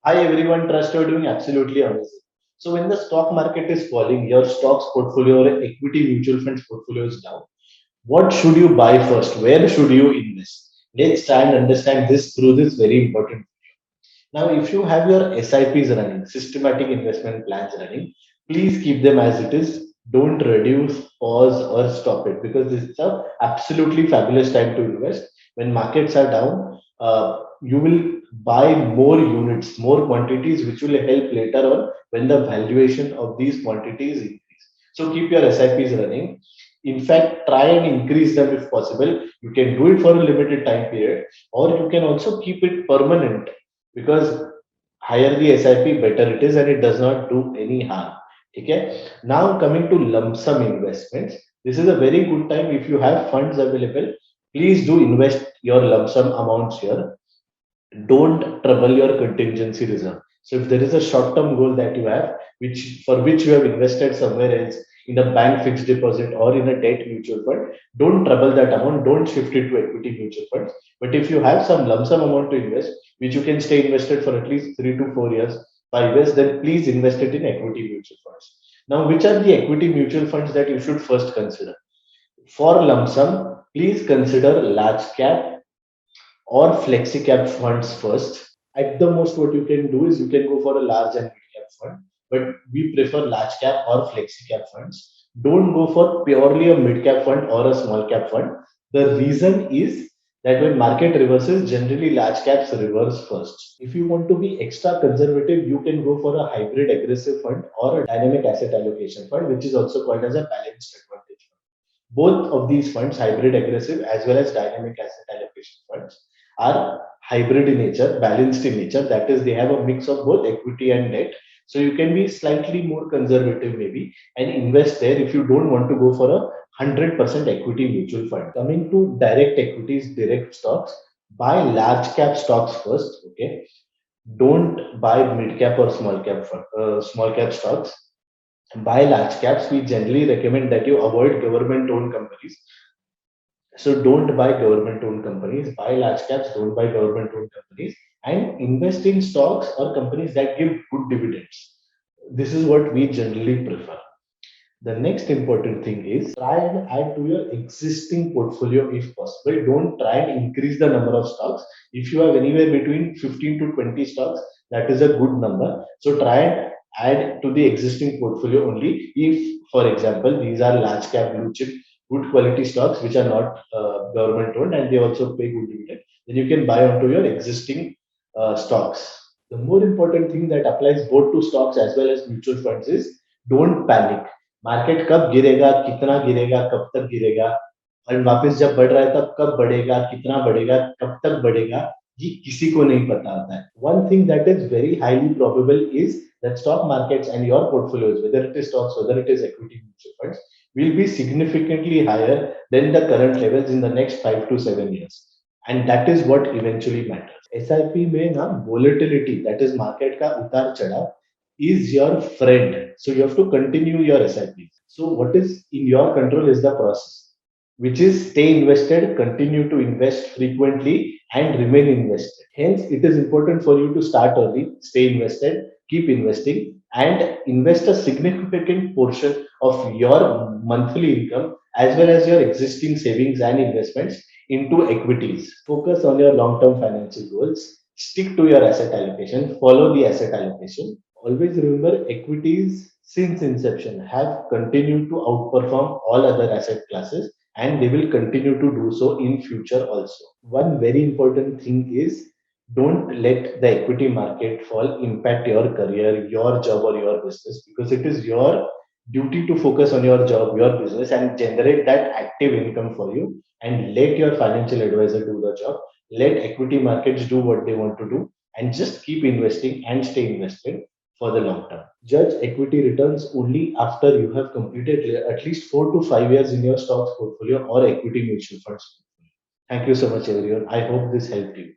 Hi everyone, trust you're doing absolutely amazing. So when the stock market is falling, your stocks portfolio or equity mutual funds portfolio is down. What should you buy first? Where should you invest? Let's try and understand this through this very important. Now, if you have your SIPs running, systematic investment plans running, please keep them as it is. Don't reduce, pause, or stop it because this is a absolutely fabulous time to invest. When markets are down, you will buy more units, more quantities, which will help later on when the valuation of these quantities increase. So keep your SIPs running. In fact, try and increase them if possible. You can do it for a limited time period, or you can also keep it permanent because higher the SIP, better it is, and it does not do any harm. Okay. Now coming to lump sum investments, this is a very good time if you have funds available. Please do invest your lump sum amounts here. Don't trouble your contingency reserve. So if there is a short-term goal that you have, which for which you have invested somewhere else in a bank fixed deposit or in a debt mutual fund, don't trouble that amount. Don't shift it to equity mutual funds. But if you have some lump sum amount to invest, which you can stay invested for at least 3 to 4 years, 5 years, then please invest it in equity mutual funds. Now, which are the equity mutual funds that you should first consider? For lump sum, please consider large cap or flexi cap funds first. At the most, what you can do is you can go for a large and mid cap fund, but we prefer large cap or flexi cap funds. Don't go for purely a mid cap fund or a small cap fund. The reason is that when market reverses, generally large caps reverse first. If you want to be extra conservative, you can go for a hybrid aggressive fund or a dynamic asset allocation fund, which is also called as a balanced advantage fund. Both of these funds, hybrid aggressive as well as dynamic asset allocation funds, are hybrid in nature, balanced in nature. That is, they have a mix of both equity and debt. So you can be slightly more conservative maybe and invest there if you don't want to go for a 100% equity mutual fund. Coming to direct equities, direct stocks, buy large cap stocks first. Okay, don't buy mid cap or small cap stocks. Buy large caps. We generally recommend that you avoid government owned companies, so don't buy government owned companies, buy large caps, don't buy government owned companies, and invest in stocks or companies that give good dividends. This is what we generally prefer. The next important thing is try and add to your existing portfolio if possible. Don't try and increase the number of stocks. If you have anywhere between 15 to 20 stocks, that is a good number. So try and add to the existing portfolio only if, for example, these are large cap blue chip, good quality stocks which are not government owned and they also pay good dividend. Then you can buy onto your existing stocks. The more important thing that applies both to stocks as well as mutual funds is don't panic. Market कब गिरेगा, कितना गिरेगा, कब तक गिरेगा और वापस जब बढ़ रहा है तब कब बढ़ेगा, कितना बढ़ेगा, कब तक बढ़ेगा, ये किसी को नहीं पता होता है. One thing that is very highly probable is that stock markets and your portfolios, whether it is stocks, whether it is equity mutual funds, will be significantly higher than the current levels in the next 5 to 7 years. And that is what eventually matters. SIP में ना volatility, that is market का उतार चढ़ाव, is your friend. So you have to continue your SIP. So what is in your control is the process, which is stay invested, continue to invest frequently, and remain invested. Hence, it is important for you to start early, stay invested, keep investing, and invest a significant portion of your monthly income as well as your existing savings and investments into equities. Focus on your long term financial goals, stick to your asset allocation, follow the asset allocation. Always remember equities since inception have continued to outperform all other asset classes and they will continue to do so in future also. One very important thing is don't let the equity market fall impact your career, your job or your business because it is your duty to focus on your job, your business and generate that active income for you and let your financial advisor do the job. Let equity markets do what they want to do and just keep investing and stay invested for the long term. Judge equity returns only after you have completed at least 4 to 5 years in your stocks portfolio or equity mutual funds. Thank you so much, everyone. I hope this helped you.